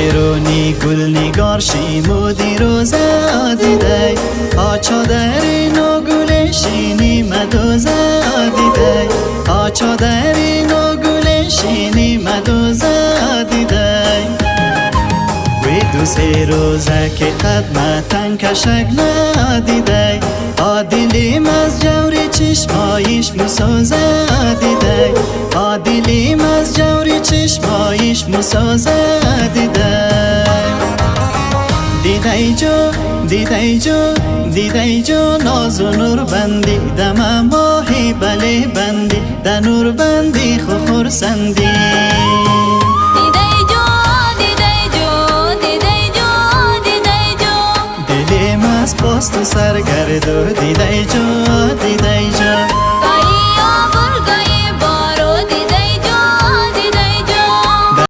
شیرونی گل نگار شیمودی روزه دیده آچادر نو گل شینی مدوزه دیده آچادر نو گل شینی مدوزه دیده وی دو سه روزه که قدمتن کشک ندیده آدیلیم از جوری چشمایش مسوزه دیده آدیلیم از جوری چشمایش مسوزه دیده دیده جو دیده جو دیده جو ناز و نور بندی دم ماهی بله بندی ده نور بندی خورسندی پاست و سرگردو دیده جو